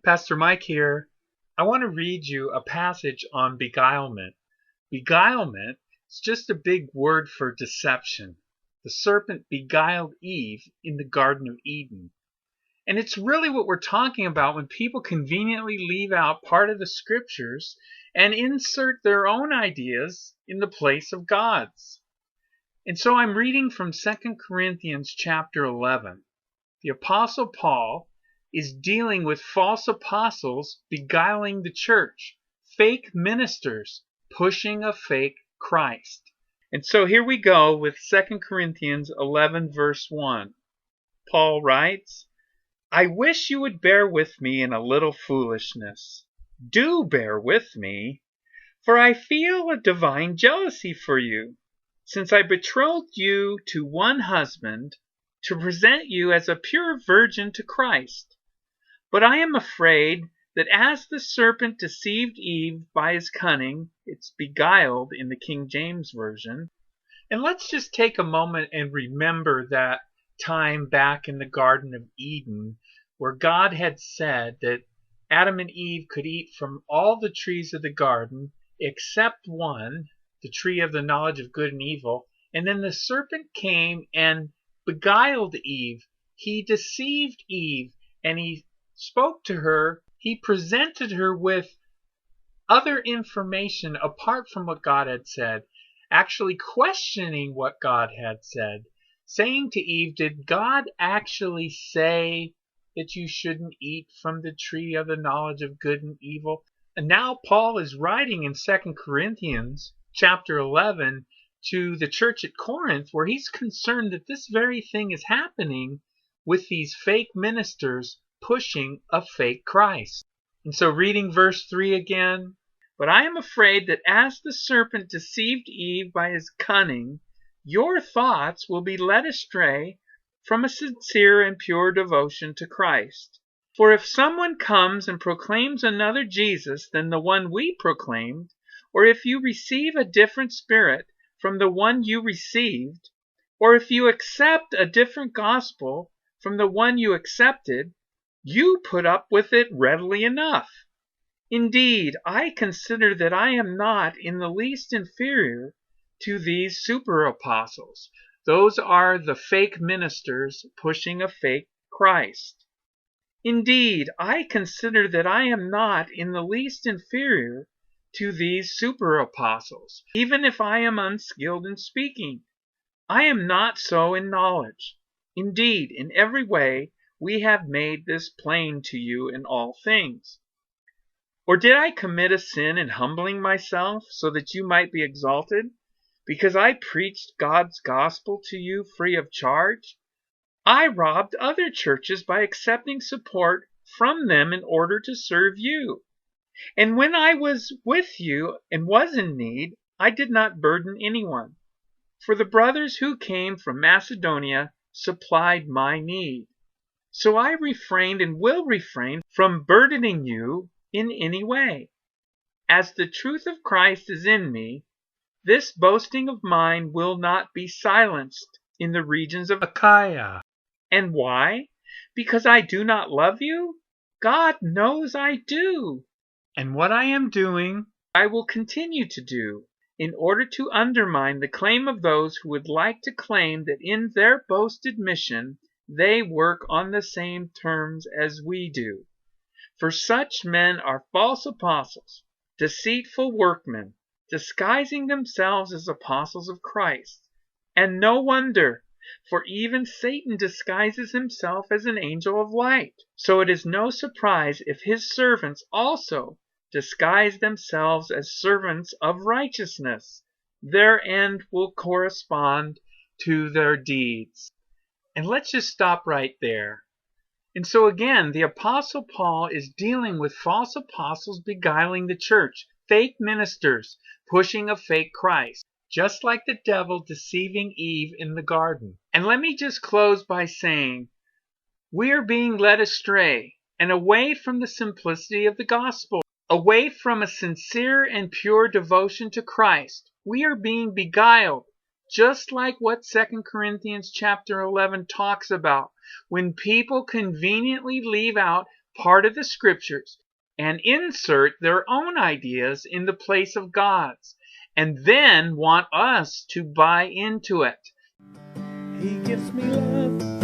Pastor Mike here. I want to read you a passage on beguilement. Beguilement is just a big word for deception. The serpent beguiled Eve in the Garden of Eden. And it's really what we're talking about when people conveniently leave out part of the scriptures and insert their own ideas in the place of God's. And so I'm reading from 2 Corinthians chapter 11. The Apostle Paul is dealing with false apostles beguiling the church, fake ministers pushing a fake Christ. And so here we go with 2 Corinthians 11 verse 1. Paul writes, I wish you would bear with me in a little foolishness. Do bear with me, for I feel a divine jealousy for you, since I betrothed you to one husband to present you as a pure virgin to Christ. But I am afraid that as the serpent deceived Eve by his cunning, it's beguiled in the King James Version. And let's just take a moment and remember that time back in the Garden of Eden where God had said that Adam and Eve could eat from all the trees of the garden except one, the tree of the knowledge of good and evil. And then the serpent came and beguiled Eve. He deceived Eve and he spoke to her. He presented her with other information apart from what God had said, actually questioning what God had said, saying to Eve, did God actually say that you shouldn't eat from the tree of the knowledge of good and evil? And now Paul is writing in 2 Corinthians chapter 11 to the church at Corinth, where he's concerned that this very thing is happening with these fake ministers pushing a fake Christ. And so reading verse 3 again, but I am afraid that as the serpent deceived Eve by his cunning, your thoughts will be led astray from a sincere and pure devotion to Christ. For if someone comes and proclaims another Jesus than the one we proclaimed, or if you receive a different spirit from the one you received, or if you accept a different gospel from the one you accepted, you put up with it readily enough. Indeed, I consider that I am not in the least inferior to these super apostles. Those are the fake ministers pushing a fake Christ. Indeed, I consider that I am not in the least inferior to these super apostles, even if I am unskilled in speaking. I am not so in knowledge. Indeed, in every way we have made this plain to you in all things. Or did I commit a sin in humbling myself so that you might be exalted, because I preached God's gospel to you free of charge? I robbed other churches by accepting support from them in order to serve you. And when I was with you and was in need, I did not burden anyone. For the brothers who came from Macedonia supplied my need. So I refrained and will refrain from burdening you in any way. As the truth of Christ is in me, this boasting of mine will not be silenced in the regions of Achaia. And why? Because I do not love you? God knows I do. And what I am doing, I will continue to do, in order to undermine the claim of those who would like to claim that in their boasted mission they work on the same terms as we do. For such men are false apostles, deceitful workmen, disguising themselves as apostles of Christ. And no wonder, for even Satan disguises himself as an angel of light. So it is no surprise if his servants also disguise themselves as servants of righteousness. Their end will correspond to their deeds. And let's just stop right there. And so again, the Apostle Paul is dealing with false apostles beguiling the church, fake ministers pushing a fake Christ, just like the devil deceiving Eve in the garden. And let me just close by saying, we are being led astray and away from the simplicity of the gospel, away from a sincere and pure devotion to Christ. We are being beguiled, just like what 2 Corinthians chapter 11 talks about, when people conveniently leave out part of the scriptures and insert their own ideas in the place of God's, and then want us to buy into it. He gives me love.